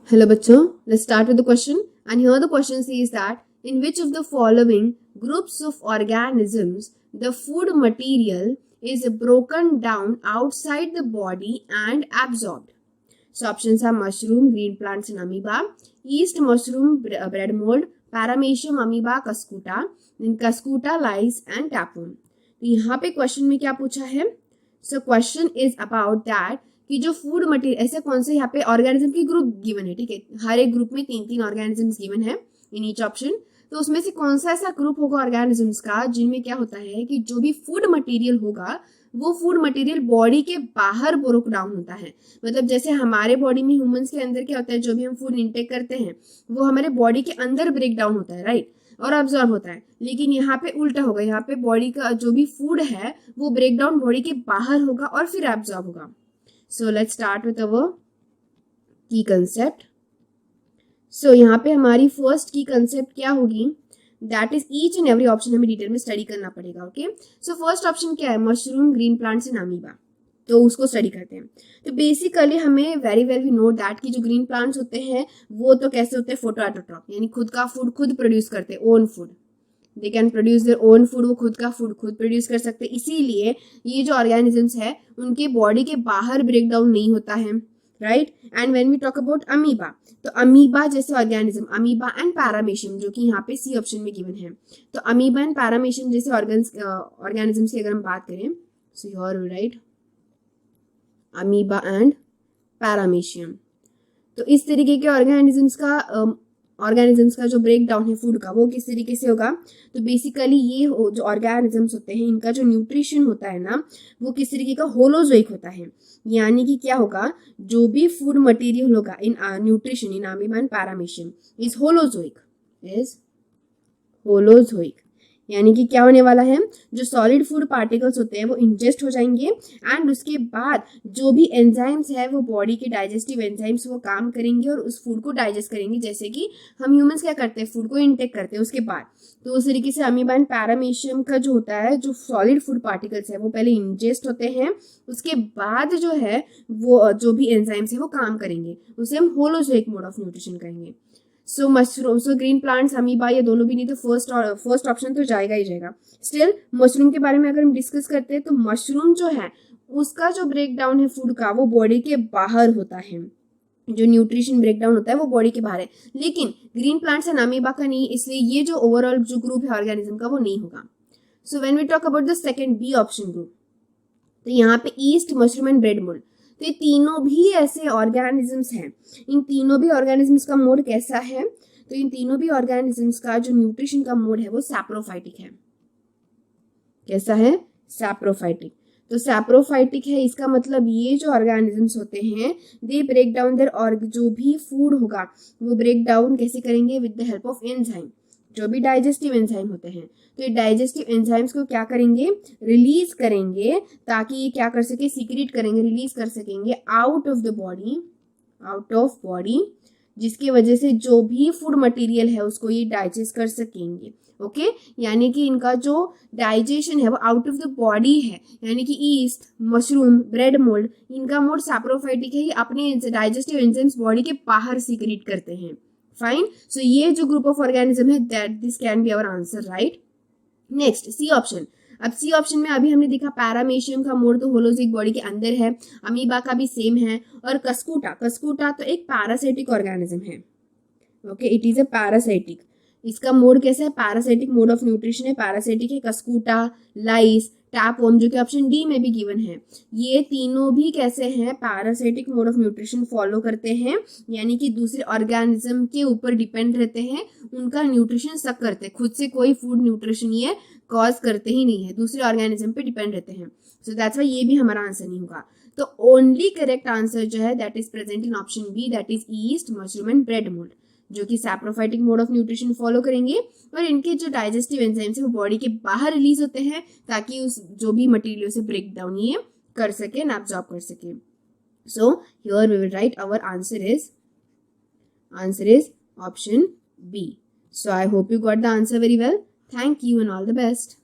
Hello बच्चों, let's start with the question. And here the question says that in which of the following groups of organisms the food material is broken down outside the body and absorbed? So options are mushroom, green plants and amoeba, yeast, mushroom, bread mold, paramecium, amoeba, cuscuta, then cuscuta, lice and tapeworm. तो यहाँ पे question में क्या पूछा है? So question is about that कि जो food material ऐसे कौन से यहाँ पे ऑर्गेनिज्म की ग्रुप गिवन है, ठीक है, हर एक ग्रुप में 3 ऑर्गेनिजम्स गिवन है इन ईच ऑप्शन. तो उसमें से कौन सा ऐसा ग्रुप होगा ऑर्गेनिजम्स का जिनमें क्या होता है कि जो भी फूड मटेरियल होगा वो फूड मटेरियल बॉडी के बाहर ब्रोक डाउन होता है. मतलब जैसे हमारे बॉडी में ह्यूमंस के अंदर क्या होता है, जो भी हम फूड इंटेक करते हैं वो हमारे बॉडी के अंदर ब्रेक डाउन होता है, राइट, और ऑब्जॉर्ब होता है. लेकिन यहाँ पे उल्टा होगा, यहाँ पे बॉडी का जो भी फूड है वो ब्रेक डाउन बॉडी के बाहर होगा और फिर एब्जॉर्ब होगा. So let's start with our key concept. So यहाँ पे हमारी फर्स्ट की कंसेप्ट क्या होगी, that is each and every option हमें डिटेल में स्टडी करना पड़ेगा. ओके, सो फर्स्ट ऑप्शन क्या है, mushroom, green plants and amoeba. तो उसको स्टडी करते हैं. तो बेसिकली हमें very well we know that कि जो ग्रीन प्लांट्स होते हैं वो तो कैसे होते हैं, फोटोऑटोट्रॉप, यानी खुद का फूड खुद प्रोड्यूस करते हैं, own food. They can produce their own food, वो खुद का फूड खुद प्रोड्यूस कर सकते हैं. इसीलिए ये जो ऑर्गेनिजम्स है उनके बॉडी के बाहर ब्रेक डाउन नहीं होता है, right. And when we talk about amoeba, तो अमीबा जैसे ऑर्गेनिज्म, अमीबा एंड पैरामेशियम जो कि यहाँ पे सी ऑप्शन में गिवन है, तो अमीबा एंड पैरामेशियम जैसे ऑर्गेनिजम्स की अगर हम बात करें, so here we write amoeba and paramecium. तो इस तरीके के ऑर्गेनिजम्स का जो ब्रेक डाउन है फूड का वो किस तरीके से होगा. तो बेसिकली ये जो ऑर्गेनिजम्स होते हैं इनका जो न्यूट्रिशन होता है ना वो किस तरीके का, होलोजोइक होता है. यानी कि क्या होगा, जो भी फूड मटेरियल होगा in nutrition in amoeba and paramecium is holozoic, यानी कि क्या होने वाला है, जो सॉलिड फूड पार्टिकल्स होते हैं वो इंजेस्ट हो जाएंगे एंड उसके बाद जो भी एंजाइम्स है वो बॉडी के डाइजेस्टिव एंजाइम्स वो काम करेंगे और उस फूड को डाइजेस्ट करेंगे. जैसे कि हम ह्यूमंस क्या करते हैं, फूड को इंटेक करते हैं उसके बाद. तो उस तरीके से अमीबा एंड पैरामेशियम का जो होता है, जो सॉलिड फूड पार्टिकल्स है वो पहले इंजेस्ट होते हैं, उसके बाद जो है वो जो भी एंजाइम्स है वो काम करेंगे, उसे हम होलोजोइक मोड ऑफ न्यूट्रिशन कहेंगे. So mushroom, so green plants, amoeba, ये दोनों भी नहीं तो फर्स्ट ऑप्शन तो जाएगा ही जाएगा. स्टिल मशरूम के बारे में अगर हम डिस्कस करते हैं तो मशरूम जो है उसका जो ब्रेक डाउन है फूड का वो बॉडी के बाहर होता है, जो न्यूट्रिशन ब्रेक डाउन होता है वो बॉडी के बाहर है. लेकिन ग्रीन प्लांट्स एंड अमीबा का नहीं, इसलिए ये जो ओवरऑल जो ग्रुप है ऑर्गेनिज्म का वो नहीं होगा. So when we talk about the second B option group, तो यहाँ पे yeast, mushroom and bread mould, तो ये तीनों भी ऐसे ऑर्गेनिजम्स हैं. इन तीनों भी ऑर्गेनिजम्स का मोड कैसा है, तो इन तीनों भी ऑर्गेनिजम्स का जो न्यूट्रिशन का मोड है वो सैप्रोफाइटिक है. कैसा है, सैप्रोफाइटिक. तो सैप्रोफाइटिक है, इसका मतलब ये जो ऑर्गेनिजम्स होते हैं दे ब्रेक डाउन देयर, और जो भी फूड होगा वो ब्रेक डाउन कैसे करेंगे, with the help of enzyme, जो भी डाइजेस्टिव एंजाइम होते हैं. तो ये डाइजेस्टिव एंजाइम्स को क्या करेंगे, रिलीज करेंगे, ताकि ये क्या कर सके, सीक्रेट करेंगे, रिलीज कर सकेंगे आउट ऑफ बॉडी, जिसकी वजह से जो भी फूड मटेरियल है उसको ये डाइजेस्ट कर सकेंगे. ओके, यानी कि इनका जो डाइजेशन है वो आउट ऑफ द बॉडी है, यानी कि ईस्ट, मशरूम, ब्रेड मोल्ड, इनका मोड सैप्रोफाइटिक है, ये अपने डाइजेस्टिव एंजाइम्स बॉडी के बाहर सीक्रेट करते हैं. फाइन. सो ये जो ग्रुप ऑफ ऑर्गेनिज्म है that this can be our answer, right. Next C option. अब सी ऑप्शन में अभी हमने देखा पैरामेशियम का मोड तो होलोजोइक बॉडी के अंदर है, अमीबा का भी सेम है, और कस्कुटा तो एक पैरासाइटिक ऑर्गेनिज्म है. Okay, it is a parasitic. इसका मोड कैसा है, पैरासाइटिक मोड ऑफ न्यूट्रिशन है, पैरासाइटिक है. कस्कुटा, लाइस, टैपवर्म जो कि ऑप्शन डी में भी गिवन है, ये तीनों भी कैसे हैं, parasitic mode of nutrition follow करते हैं, यानी कि दूसरे ऑर्गेनिज्म के ऊपर डिपेंड रहते हैं, उनका न्यूट्रिशन सक करते हैं, खुद से कोई फूड न्यूट्रिशन ये कॉज करते ही नहीं है, दूसरे ऑर्गेनिज्म पे डिपेंड रहते हैं. सो दैट्स व्हाई ये भी हमारा आंसर नहीं होगा. तो ओनली करेक्ट आंसर जो है that is present in option B, that is yeast, mushroom and bread mould, जो कि saprophytic mode of nutrition follow करेंगे और इनके जो डाइजेस्टिव एंजाइम्स है वो बॉडी के बाहर रिलीज होते हैं ताकि उस जो भी मटेरियल से ब्रेक डाउन ये कर सके एंड एब्जॉर्ब कर सके. So here we will write our answer is option B. So I hope you got the answer very well. Thank you and all the best.